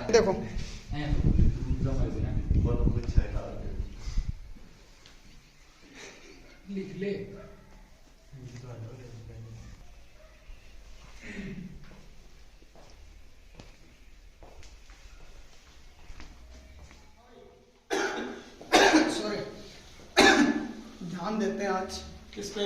देखो लिख ले। सॉरी, ध्यान देते हैं आज किस पे,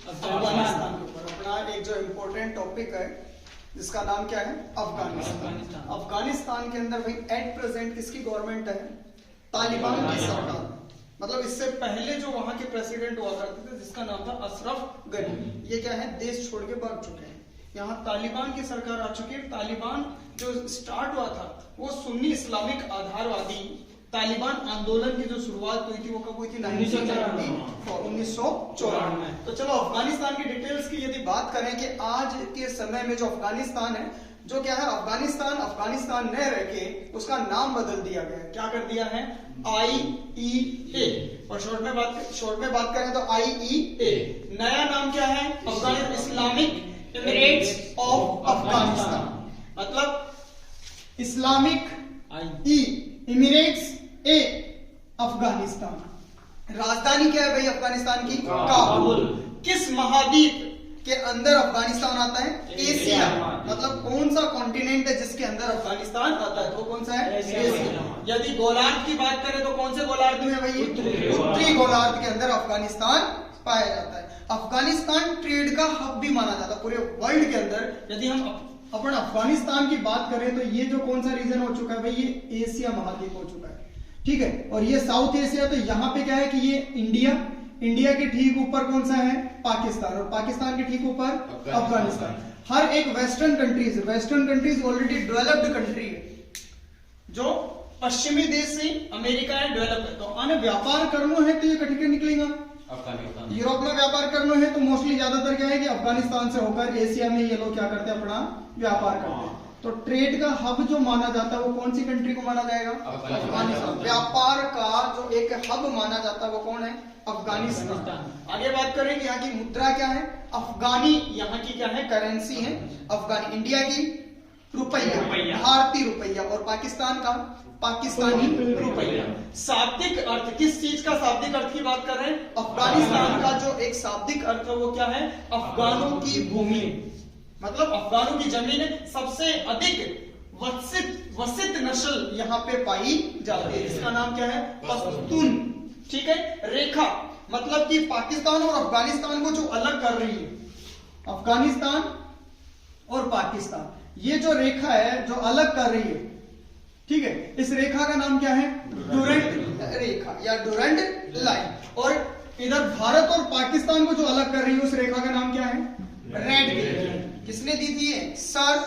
अफगानिस्तान के ऊपर। अपना एक जो इम्पोर्टेंट टॉपिक है जिसका नाम क्या है, अफगानिस्तान। अफगानिस्तान के अंदर भाई एट प्रेजेंट किसकी गवर्नमेंट है, तालिबान की सरकार। मतलब इससे पहले जो वहां के प्रेसिडेंट हुआ करते थे जिसका नाम था अशरफ गनी, ये क्या है, देश छोड़ के भाग चुके हैं। यहाँ तालिबान की सरकार आ चुकी है। तालिबान जो स्टार्ट हुआ था वो सुन्नी इस्लामिक आधारवादी तालिबान आंदोलन की जो शुरुआत हुई थी वो कब हुई थी, 1994। तो चलो अफगानिस्तान की डिटेल्स की यदि बात करें कि आज के समय में जो अफगानिस्तान है, जो क्या है, अफगानिस्तान न रह के उसका नाम बदल दिया गया है। क्या कर दिया है, IEA। और शॉर्ट में बात करें तो IEA। नया नाम क्या है, Afghanistan Islamic emirates of Afghanistan. मतलब इस्लामिक इमिरेट्स ए अफगानिस्तान। राजधानी क्या है भाई अफगानिस्तान की, काबुल। किस महाद्वीप के अंदर अफगानिस्तान आता है, एशिया। मतलब कौन सा कॉन्टिनेंट है जिसके अंदर अफगानिस्तान आता है, तो कौन सा है, एशिया। यदि गोलार्ध की बात करें तो कौन से गोलार्ध में है भाई, उत्तरी गोलार्ध के अंदर अफगानिस्तान पाया जाता है। अफगानिस्तान ट्रेड का हब भी माना जाता है पूरे वर्ल्ड के अंदर। यदि हम अपन अफगानिस्तान की बात करें तो ये जो कौन सा रीजन हो चुका है भाई, ये एशिया महाद्वीप हो चुका है, ठीक है। और ये साउथ एशिया, तो यहाँ पे क्या है कि ये इंडिया के ठीक ऊपर कौन सा है, पाकिस्तान, और पाकिस्तान के ठीक ऊपर अफगानिस्तान। हर एक western countries already developed country है। जो पश्चिमी देश से अमेरिका है डेवलप है, तो आने व्यापार करना है तो ये कटिके निकलेगा अफगानिस्तान। यूरोप में व्यापार करना है तो मोस्टली ज्यादातर क्या है कि अफगानिस्तान से होकर एशिया में ये लोग क्या करते हैं, अपना व्यापार करते हैं। तो ट्रेड का हब जो माना जाता है वो कौन सी कंट्री को माना जाएगा, अफगानिस्तान। व्यापार का जो एक हब माना जाता है वो कौन है, अफगानिस्तान। आगे बात करें कि यहाँ की मुद्रा क्या है, अफगानी यहाँ की क्या है, करेंसी है अफगानी। इंडिया की रुपया, भारतीय रुपया, और पाकिस्तान का पाकिस्तानी रुपया। शाब्दिक अर्थ, किस चीज का शाब्दिक अर्थ की बात कर रहे हैं, अफगानिस्तान का जो एक शाब्दिक अर्थ है वो क्या है, अफगानों की भूमि। मतलब अफगानों की जमीन सबसे अधिक वसित नस्ल यहाँ पे पाई जाती है, इसका नाम क्या है, पश्तून, ठीक है। रेखा मतलब कि पाकिस्तान और अफगानिस्तान को जो अलग कर रही है, अफगानिस्तान और पाकिस्तान, ये जो रेखा है जो अलग कर रही है, ठीक है, इस रेखा का नाम क्या है, डुरंट रेखा या डुरंट लाइन। और इधर भारत और पाकिस्तान को जो अलग कर रही है उस रेखा का नाम क्या है, रेड क्लिफ। किसने दी थी, सर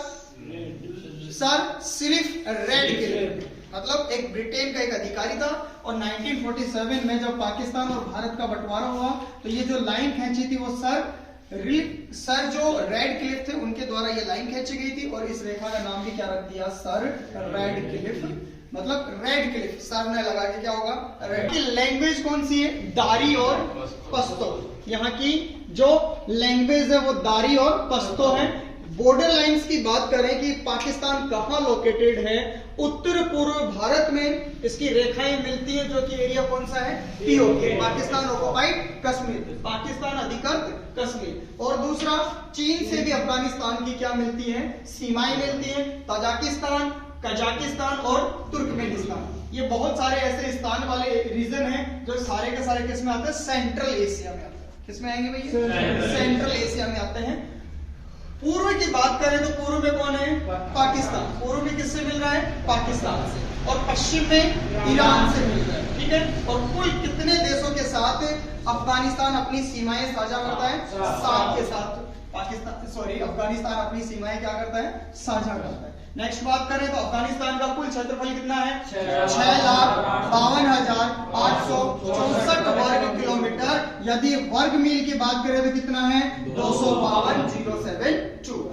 सिर्फ रेड क्लिफ। मतलब एक ब्रिटेन का एक अधिकारी था, और 1947 में जब पाकिस्तान और भारत का बंटवारा हुआ तो ये जो लाइन खींची थी वो सर जो रेड क्लिफ थे उनके द्वारा ये लाइन खींची गई थी, और इस रेखा का नाम भी क्या रख दिया, सर रेड क्लिफ। मतलब रेड क्लिफ सर ने लगा के क्या होगा, रेड। की लैंग्वेज कौन सी है, दारी और पश्तो। यहाँ की जो लैंग्वेज है वो दारी और पश्तो है। बॉर्डर लाइंस की बात करें कि पाकिस्तान कहाँ लोकेटेड है, उत्तर पूर्व भारत में इसकी रेखाएं मिलती हैं, जो कि एरिया कौन सा है, POK, पाकिस्तान ऑक्युपाइड कश्मीर, पाकिस्तान अधिकृत कश्मीर। और दूसरा, चीन से भी अफगानिस्तान की क्या मिलती है, सीमाएं मिलती हैं, ताजिकिस्तान, कजाकिस्तान और तुर्कमेनिस्तान। ये बहुत सारे ऐसे स्थान वाले रीजन हैं जो सारे के सारे किस में आते हैं, सेंट्रल एशिया में आते हैं। किसमें आएंगे भैया, सेंट्रल एशिया में आते हैं। पूर्व की बात करें तो पूर्व में कौन है, पाकिस्तान। पूर्व में किससे मिल रहा है, पाकिस्तान से, और पश्चिम में ईरान से मिल रहा है, ठीक है। और कुल कितने देशों के साथ अफगानिस्तान अपनी सीमाएं साझा करता है, 7 के साथ अफगानिस्तान अपनी सीमाएं क्या करता है, साझा करता है। नेक्स्ट बात करें तो अफगानिस्तान का कुल क्षेत्रफल कितना है, 6,52,864 वर्ग किलोमीटर। यदि वर्ग मील की बात करें तो कितना है, 252,072।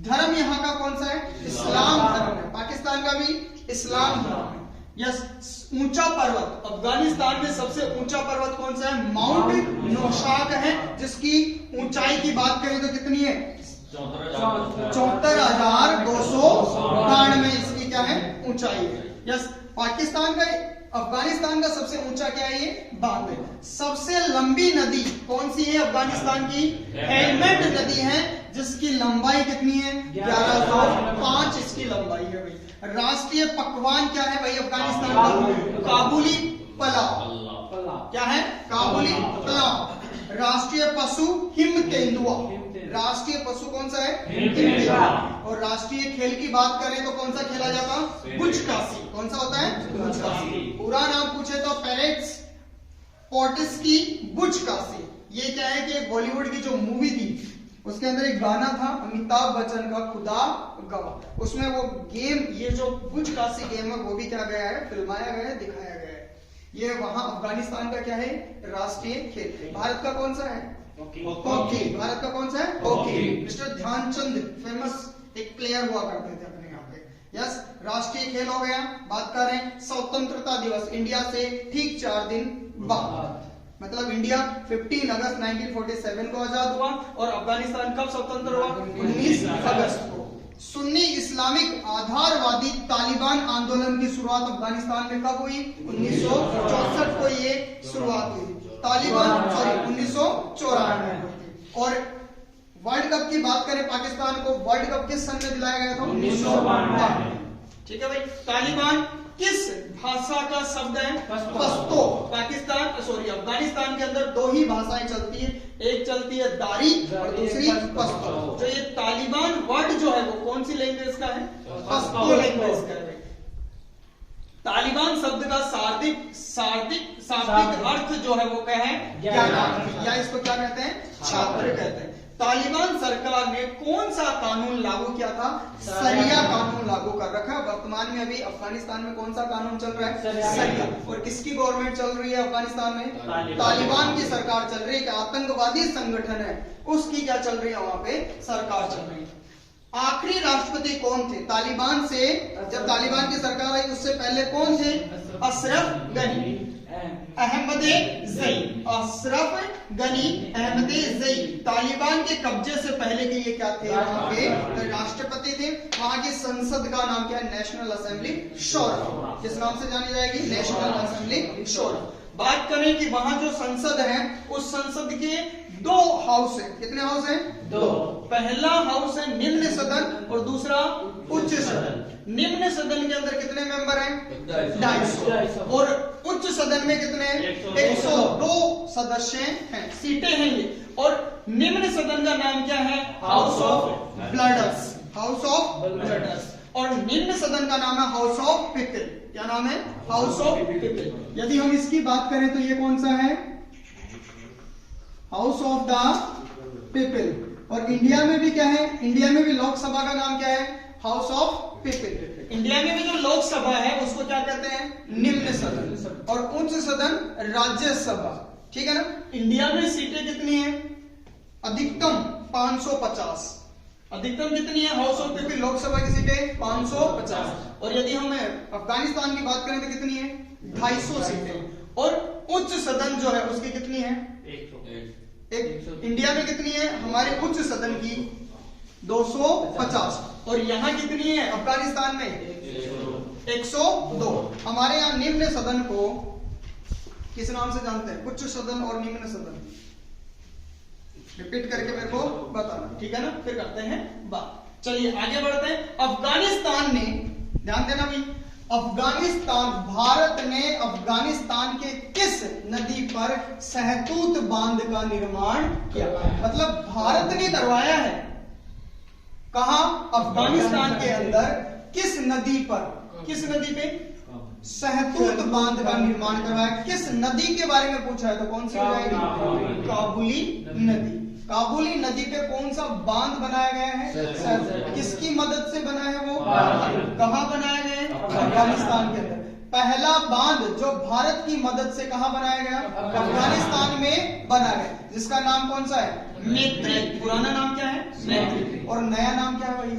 धर्म यहाँ का कौन सा है, इस्लाम धर्म है। पाकिस्तान का भी इस्लाम धर्म है। यस, ऊंचा पर्वत, अफगानिस्तान में सबसे ऊंचा पर्वत कौन सा है, माउंट नौशाद है, जिसकी ऊंचाई की बात करें तो कितनी है, 74,292 इसकी क्या है ऊंचाई है। यस, पाकिस्तान का अफगानिस्तान का सबसे ऊंचा क्या है? ये बांध है। सबसे लंबी नदी कौन सी है अफगानिस्तान की? हेलमंड नदी है, जिसकी लंबाई कितनी है? 1105 इसकी लंबाई है भाई। राष्ट्रीय पकवान क्या है भाई अफगानिस्तान का? काबुली पुलाव। क्या है? काबुली पुलाव। राष्ट्रीय पशु हिम तेंदुआ। राष्ट्रीय पशु कौन सा है? हिम तेंदुआ। और राष्ट्रीय खेल की बात करें तो कौन सा खेला जाता? बुचकासी। कौन सा होता है? बुचकासी। पूरा नाम पूछे तो पेरेट्स पोर्टिस्की बुचकासी। ये क्या है कि बॉलीवुड की जो मूवी थी उसके अंदर एक गाना था अमिताभ बच्चन का, खुदा गवाह। उसमें वो गेम, ये जो बुचकासी गेम है वो भी क्या गया है? फिल्माया गया है, दिखाया गया है। ये वहां अफगानिस्तान का क्या है? राष्ट्रीय खेल। भारत का कौन सा है? हॉकी। भारत का कौन सा है? हॉकी। मिस्टर ध्यानचंद फेमस एक प्लेयर हुआ करते थे अपने यहाँ पे। यस, राष्ट्रीय खेल हो गया। बात कर रहे हैं स्वतंत्रता दिवस, इंडिया से ठीक 4 दिन बाद, मतलब इंडिया 15 अगस्त 1947 को आजाद हुआ और अफगानिस्तान कब स्वतंत्र हुआ? 19 अगस्त को। सुन्नी इस्लामिक आधारवादी तालिबान आंदोलन की शुरुआत अफगानिस्तान में कब हुई? 1964 को ये शुरुआत हुई। तालिबान 1994 में हुई थी। और वर्ल्ड कप की बात करें, पाकिस्तान को वर्ल्ड कप किस सन में दिलाया गया था? 1992। ठीक है भाई। तालिबान किस भाषा का शब्द है? पश्तो। अफगानिस्तान के अंदर 2 ही भाषाएं चलती है, एक चलती है दारी और दूसरी पश्तो। जो ये तालिबान वर्ड जो है वो कौन सी लैंग्वेज का है? पश्तो लैंग्वेज का है। तालिबान शब्द का शाब्दिक अर्थ जो है वो क्या है? ज्ञानार्थी, या इसको क्या कहते हैं? छात्र कहते हैं। तालिबान सरकार ने कौन सा कानून लागू किया था? शरिया कानून लागू कर रखा है। वर्तमान में अभी अफगानिस्तान में कौन सा कानून चल रहा है? शरिया। और किसकी गवर्नमेंट चल रही है अफगानिस्तान में? तालिबान की सरकार चल रही है। कि आतंकवादी संगठन है उसकी क्या चल रही है वहां पे? सरकार चल रही है। आखिरी राष्ट्रपति कौन थे तालिबान से? जब तालिबान की सरकार आई उससे पहले कौन थे? अशरफ गनी अहमदे जई। अशरफ गनी अहमदे जई तालिबान के कब्जे से पहले के ये क्या थे? वहां पे राष्ट्रपति थे। वहां की संसद का नाम क्या है? नेशनल असेंबली शोरा। किस नाम से जानी जाएगी? नेशनल असेंबली शोरा। बात करें कि वहां जो संसद है उस संसद के 2 हाउस है। कितने हाउस हैं? 2। पहला हाउस है निम्न सदन और दूसरा उच्च सदन। निम्न सदन के अंदर कितने मेंबर हैं? 250। और उच्च सदन में कितने? 102 सदस्य हैं, सीटें हैं ये। और निम्न सदन का नाम क्या है? House of elders. House of elders. और निम्न सदन का नाम है हाउस ऑफ पीपल। क्या नाम है? House of people. यदि हम इसकी बात करें तो ये कौन सा है? House of the people. और इंडिया में भी क्या है? इंडिया में भी लोकसभा का नाम क्या है? House of people. इंडिया में भी जो लोकसभा है उसको क्या कहते हैं? निम्न सदन। और उच्च सदन राज्यसभा। ठीक है ना? इंडिया में सीटें कितनी है? अधिकतम 550। अधिकतम कितनी है? हाउस ऑफ पीपल लोकसभा की सीटें 550। और यदि हम अफगानिस्तान की बात करें तो कितनी है? 250 सीटें। और उच्च सदन जो है उसकी कितनी है? 100। इंडिया में कितनी है? हमारे उच्च सदन की 250। और यहाँ कितनी है अफगानिस्तान में? 102। हमारे यहाँ निम्न सदन को किस नाम से जानते हैं? उच्च सदन और निम्न सदन। रिपीट करके मेरे को बताना, ठीक है ना? फिर करते हैं बात। चलिए आगे बढ़ते हैं। अफगानिस्तान ने, ध्यान देना भाई, भारत ने अफगानिस्तान के किस नदी पर सहतूत बांध का निर्माण किया? मतलब भारत ने करवाया है। कहां? अफगानिस्तान के अंदर किस नदी पर? किस नदी पे? सहतूत बांध का निर्माण करवाया। किस नदी के बारे में पूछा है तो कौन सी हो जाएगी? काबुली नदी। काबुली नदी पे कौन सा बांध बनाया गया है? किसकी मदद से बना है वो? कहां बनाया गया है? अफगानिस्तान के अंदर। पहला बांध जो भारत की मदद से कहां बनाया गया? अफगानिस्तान में बना गया, जिसका नाम कौन सा है? मैत्री। पुराना नाम क्या है? मैत्री। और नया नाम क्या है भाई?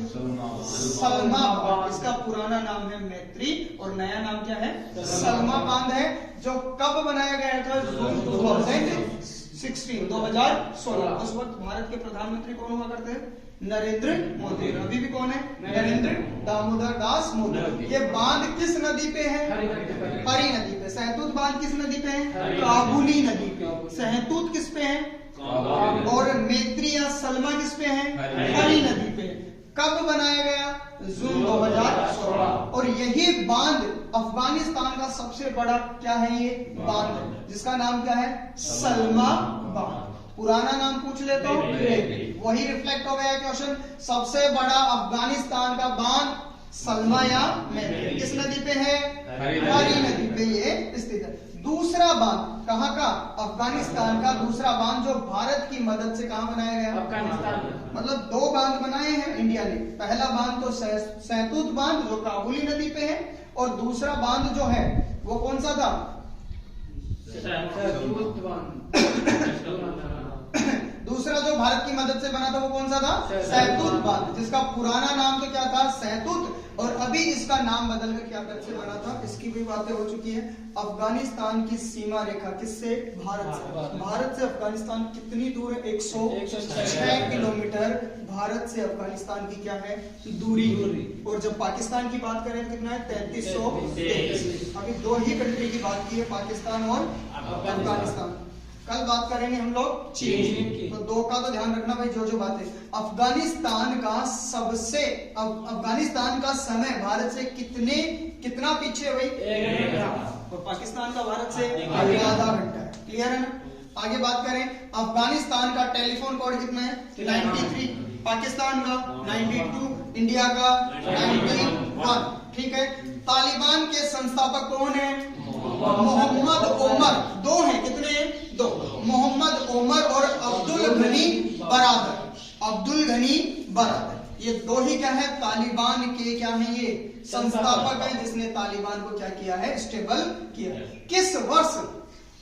सलमा बांध। इसका पुराना नाम है मैत्री और नया नाम क्या है? सलमा बांध है। जो कब बनाया गया था? 2006 2016 2016 उस वक्त भारत के प्रधानमंत्री कौन हुआ करते हैं? नरेंद्र मोदी। अभी भी कौन है? नरेंद्र दामोदर दास मोदी। ये बांध किस नदी पे है? हरी नदी पे। सहतूत बांध किस नदी पे है? काबुली नदी पे। सहतूत किस पे है? और मेत्री या सलमा किस पे है? हरी नदी पे। कब बनाया गया? जून 2016। और यही बांध अफगानिस्तान का सबसे बड़ा क्या है? ये बांध जिसका नाम क्या है? सलमा बांध। पुराना नाम पूछ ले तो वही रिफ्लेक्ट हो गया क्वेश्चन। सबसे बड़ा अफगानिस्तान का बांध सलमा या मेत्री किस नदी पे है? हरी नदी पे ये स्थित है। दूसरा बांध कहाँ का? अफगानिस्तान का दूसरा बांध जो भारत की मदद से कहाँ बनाया गया? अफगानिस्तान में। मतलब दो बांध बनाए हैं इंडिया ने। पहला बांध तो सहतूत बांध जो काबुली नदी पे है, और दूसरा बांध जो है वो कौन सा था? दूसरा जो भारत की मदद से बना था वो कौन सा था? सहतूत बांध, जिसका पुराना नाम तो क्या था? सहतूत। और अभी इसका नाम बदलकर क्या से बना था? इसकी भी बातें हो चुकी है। अफगानिस्तान की सीमा रेखा किससे? भारत से। भारत से अफगानिस्तान कितनी दूर है? 106 किलोमीटर भारत से अफगानिस्तान की क्या है? दूरी। और जब पाकिस्तान की बात करें तो कितना है? 3333। अभी दो ही कंट्री की बात की है, पाकिस्तान और अफगानिस्तान। कल बात करेंगे हम लोग चीन की। तो दो का तो ध्यान रखना भाई, जो बातें। अफगानिस्तान का समय भारत से कितना पीछे है भाई? और पाकिस्तान का भारत से आधा घंटा। क्लियर है ना? आगे बात करें, अफगानिस्तान का टेलीफोन कोड कितना है? 93। पाकिस्तान का 92, इंडिया का 91। ठीक है। तालिबान के संस्थापक कौन है? मोहम्मद ओमर। दो हैं, कितने हैं? दो। मोहम्मद ओमर और अब्दुल गनी बरादर। अब्दुल गनी बरादर, ये दो ही क्या है? तालिबान के क्या है? ये संस्थापक हैं, जिसने तालिबान को क्या किया है? स्टेबल किया। किस वर्ष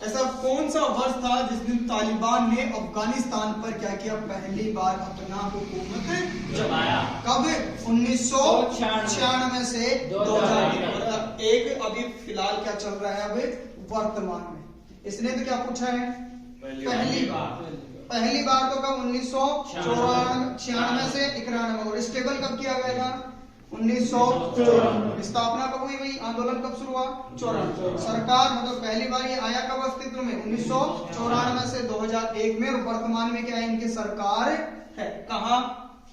ऐसा कौन सा वर्ष था जिस दिन तालिबान ने अफगानिस्तान पर क्या किया? पहली बार अपना हुकूमत जमाया। कब? 1996 से 2000। एक अभी फिलहाल क्या चल रहा है? अब वर्तमान में। इसने तो क्या पूछा है? पहली बार तो कब? 1996 से 91। और स्टेबल कब किया गया था? 1994। स्थापना कब हुई भाई? आंदोलन कब शुरू हुआ? 94। सरकार मतलब पहली बार ये आया कब अस्तित्व में? 1994 से 2001 में। और वर्तमान में क्या है? इनकी सरकार है। कहाँ?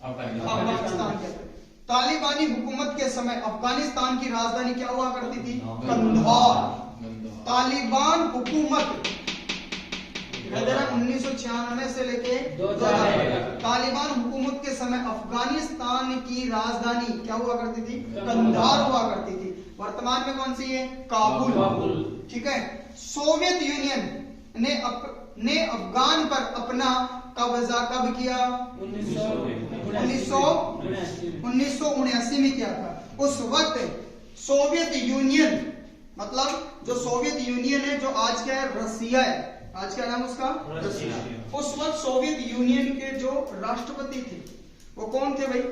अफगानिस्तान के अंदर। तालिबानी हुकूमत के समय अफगानिस्तान की राजधानी क्या हुआ करती थी? कंधार। तालिबान हुकूमत 1996 से लेके 2000 तालिबान हुकूमत के समय अफगानिस्तान की राजधानी क्या हुआ करती थी? कंधार हुआ करती थी। वर्तमान में कौन सी है? काबुल। ठीक है। सोवियत यूनियन ने अफगान पर अपना कब्जा कब किया? 1979 में किया था। उस वक्त सोवियत यूनियन मतलब जो सोवियत यूनियन है, जो आज क्या है? रसिया है। आज क्या नाम उसका? रसिया। उस वक्त सोवियत यूनियन के जो राष्ट्रपति थे वो कौन थे भाई?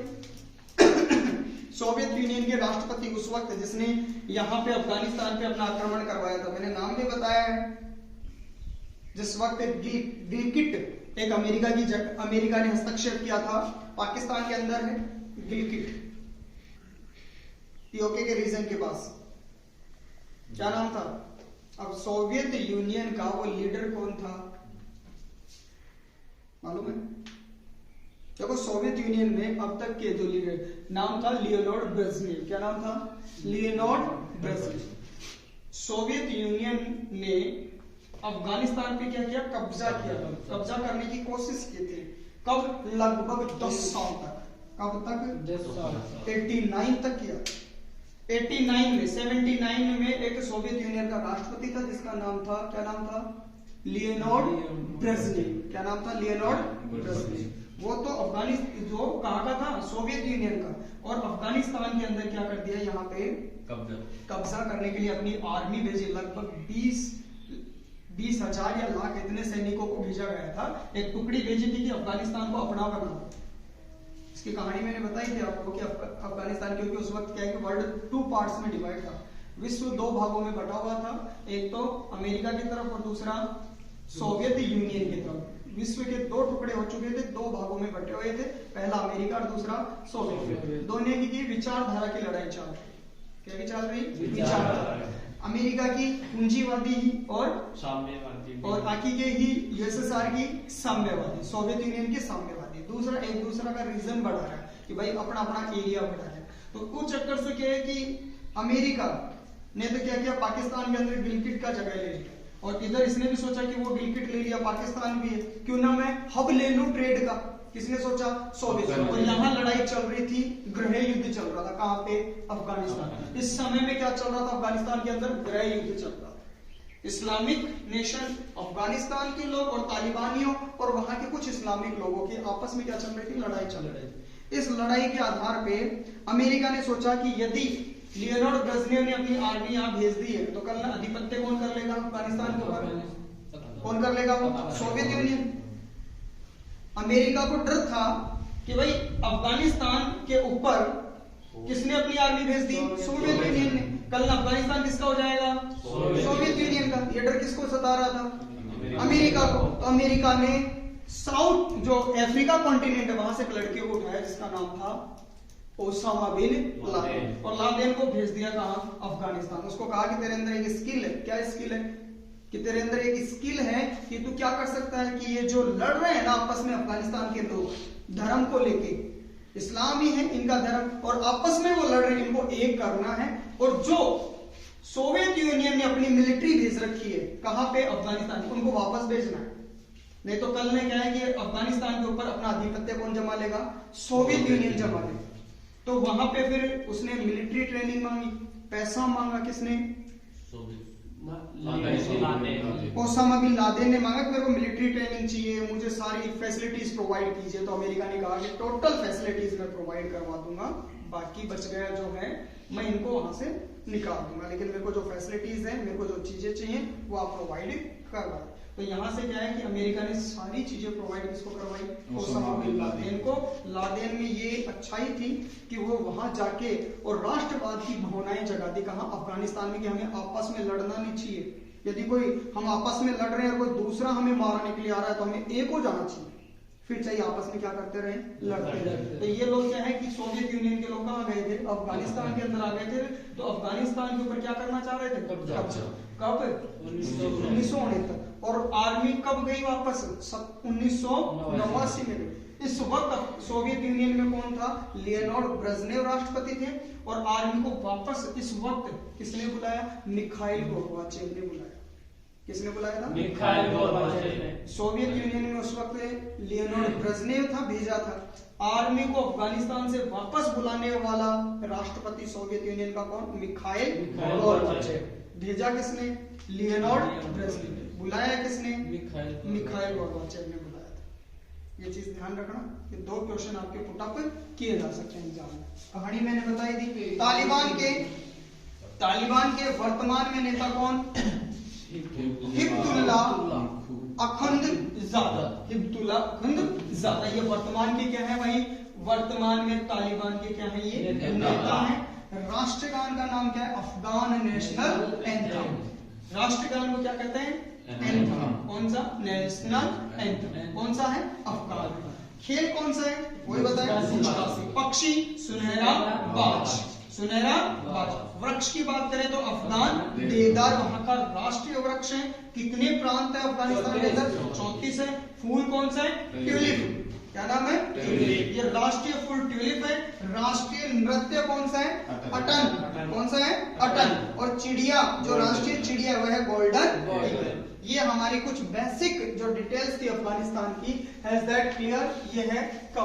सोवियत यूनियन के राष्ट्रपति उस वक्त जिसने यहाँ पे अफगानिस्तान पे अपना आक्रमण करवाया था, मैंने नाम भी बताया है। जिस वक्त गिलगिट एक अमेरिका ने हस्तक्षेप किया था पाकिस्तान के अंदर है गिलगिट, पीओके के रीजन के पास। क्या नाम था? अब सोवियत यूनियन का वो लीडर कौन था मालूम है? देखो सोवियत यूनियन में अब तक के जो लीडर नाम था लियोनोर्ड ब्रेजनेव। क्या नाम था? लियोनोर्ड ब्रेजनेव। सोवियत यूनियन ने अफगानिस्तान पे क्या किया? कब्जा किया था। कब्जा करने की कोशिश की थी। कब? लगभग 10 साल तक। कब तक? 10 साल। 89 तक किया। 79 में एक सोवियत यूनियन का राष्ट्रपति था जिसका नाम था, क्या नाम था? लियोनोर्ड ब्रेजनेव। क्या नाम था? लियोनोर्ड ब्रेजनेव। वो तो अफगानिस्तान जो कहाँ का था? सोवियत यूनियन का। और अफगानिस्तान के अंदर क्या कर दिया? यहाँ पे कब्जा करने के लिए अपनी आर्मी भेजी। लगभग 20,000 या लाख इतने सैनिकों को भेजा गया था। एक टुकड़ी भेजी थी कि अफगानिस्तान को अपना बनाओ। इसकी कहानी मैंने बताई थी आपको कि अफगानिस्तान, क्योंकि उस वक्त क्या है कि वर्ल्ड 2 पार्ट्स में डिवाइड था। विश्व 2 भागों में बटा हुआ था। एक तो अमेरिका की तरफ और दूसरा सोवियत यूनियन की तरफ। विश्व के दो टुकड़े हो चुके थे, दो भागों में बटे हुए थे, पहला अमेरिका और दूसरा सोवियत। दोनों की विचारधारा की लड़ाई चल रही। क्या की चल रही? विचारधारा। अमेरिका की पूंजीवादी ही और साम्यवादी, और बाकी के ही यूएसएसआर की साम्यवादी, सोवियत यूनियन की साम्यवादी। दूसरा एक दूसरा का रीजन बढ़ा रहा है कि भाई अपना अपना एरिया बढ़ा है। तो उस चक्कर से क्या है कि अमेरिका ने तो क्या किया, पाकिस्तान के अंदर गिलगिट का जगह ले लिया, और इधर इसने भी सोचा कि वो गिलगिट ले लिया, पाकिस्तान भी है, क्यों ना मैं हब ले लूं ट्रेड का। किसने सोचा? सोवियत। और यहाँ लड़ाई चल रही थी, गृह युद्ध चल रहा था। कहाँ पे? अफगानिस्तान। इस समय में क्या चल रहा था अफगानिस्तान के अंदर? गृह युद्ध चल रहा था। इस्लामिक नेशन अफगानिस्तान के लोग और तालिबानियों और वहां के कुछ इस्लामिक लोगों के आपस में क्या चल रही थी? लड़ाई चल रही थी। इस लड़ाई के आधार पे अमेरिका ने सोचा कि यदि लियोनार्डो ब्रेजनेव ने अपनी आर्मी यहाँ भेज दी है तो कल आधिपत्य कौन कर लेगा अफगानिस्तान के ऊपर? कौन कर लेगा? वो सोवियत यूनियन। अमेरिका को डर था कि भाई अफगानिस्तान के ऊपर किसने अपनी आर्मी भेज दी? सोवियत यूनियन ने। कल अफगानिस्तान किसका हो जाएगा? सोवियत यूनियन का। ये डर किसको सता रहा था? अमेरिका को। तो अमेरिका ने साउथ जो अफ्रीका कॉन्टिनेंट है वहां से एक लड़के को उठाया जिसका नाम था ओसामा बिन लादेन, और लादेन को भेज दिया कहाँ? अफगानिस्तान। उसको कहा कि तेरे अंदर एक स्किल है। क्या स्किल है? कि तेरे अंदर एक स्किल है कि तू क्या कर सकता है कि ये जो लड़ रहे हैं ना आपस में अफगानिस्तान के लोग धर्म को लेके, इस्लाम ही है इनका धर्म, और आपस में वो लड़ रहे हैं, इनको एक करना है। और जो सोवियत यूनियन ने अपनी मिलिट्री भेज रखी है कहां पे? अफगानिस्तान, उनको वापस भेजना है। नहीं तो कल ने क्या है कि अफगानिस्तान के ऊपर अपना आधिपत्य कौन जमा लेगा? सोवियत यूनियन जमा लेगा। तो वहां पे फिर उसने मिलिट्री ट्रेनिंग मांगी, पैसा मांगा। किसने? ओसामा बिन लादेन ने मांगा कि मेरे को मिलिट्री ट्रेनिंग चाहिए, मुझे सारी फैसिलिटीज प्रोवाइड कीजिए। तो अमेरिका ने कहा कि टोटल फैसिलिटीज मैं प्रोवाइड करवा दूंगा, बाकी बच गया जो है मैं इनको वहां से निकाल दूंगा, लेकिन मेरे को जो फैसिलिटीज है, मेरे को जो चीजें चाहिए वो आप प्रोवाइड करवाए। तो यहाँ से क्या है कि अमेरिका ने सारी चीजें प्रोवाइड किसको करवाई? ओसामा बिन लादेन को। लादेन में ये अच्छाई थी कि वो वहां जाके और राष्ट्रवाद की भावनाएं जगा दी। कहाँ? अफगानिस्तान में, कि हमें आपस में लड़ना नहीं चाहिए। यदि कोई हम आपस में लड़ रहे हैं और कोई दूसरा हमें मारने के लिए आ रहा है तो हमें एक हो जाना चाहिए, फिर चाहिए आपस में क्या करते रहे? लड़ते रहे। तो ये लोग क्या है कि सोवियत यूनियन के लोग कहाँ गए थे? अफगानिस्तान के अंदर आ गए थे। तो अफगानिस्तान के ऊपर क्या करना चाह रहे थे? कब्जा। कब? 1969। और आर्मी कब गई वापस? 1989 में गई। इस वक्त सोवियत यूनियन में कौन था? लियोनार्डो ब्रेजनेव राष्ट्रपति थे, और आर्मी को वापस इस वक्त किसने बुलाया? मिखाइल गोर्बाचेव ने बुलाया। किसने बुलाया था? मिखाइल गोर्बाचेव ने। सोवियत यूनियन में उस वक्त लियोनार्डो ब्रेजनेव था, भेजा था। आर्मी को अफगानिस्तान से वापस बुलाने वाला राष्ट्रपति सोवियत यूनियन का कौन? Mikhail Gorbachev. भेजा किसने? लियोनार्डो ब्रेजनेव ने। बुलाया किसने? मिखाइल गोर्बाचेव ने बुलाया था। ये चीज ध्यान रखना कि दो क्वेश्चन आपके पुटअप किए जा सकते हैं एग्जाम में। कहानी मैंने बताई थी। तालिबान के वर्तमान में नेता कौन? हिब्दुल्ला अखुंदजादा। हिब्दुल्ला अखुंदजादा ये वर्तमान के क्या है भाई? वर्तमान में तालिबान के क्या है? ये नेता है। राष्ट्रगान का नाम क्या है? Afghan national anthem. राष्ट्रगान को क्या कहते हैं? एंथम। कौन सा? National anthem. कौन सा है? अफगान। खेल कौन सा है? वही बताया। पक्षी सुनहरा बाज। सुनहरा बाज। वृक्ष की बात करें तो अफगान देवदार वहां का राष्ट्रीय वृक्ष है। कितने प्रांत है अफगानिस्तान के अंदर? 34 है। फूल कौन सा है? ट्यूलिप। क्या नाम है? ट्यूलिप। ये राष्ट्रीय फूल ट्यूलिप है। राष्ट्रीय नृत्य कौन सा है? अटन। कौन सा है? अटन। और चिड़िया, जो राष्ट्रीय चिड़िया है वह है गोल्डन। ये हमारी कुछ बेसिक जो डिटेल्स थी अफगानिस्तान की। Has that clear? ये है कम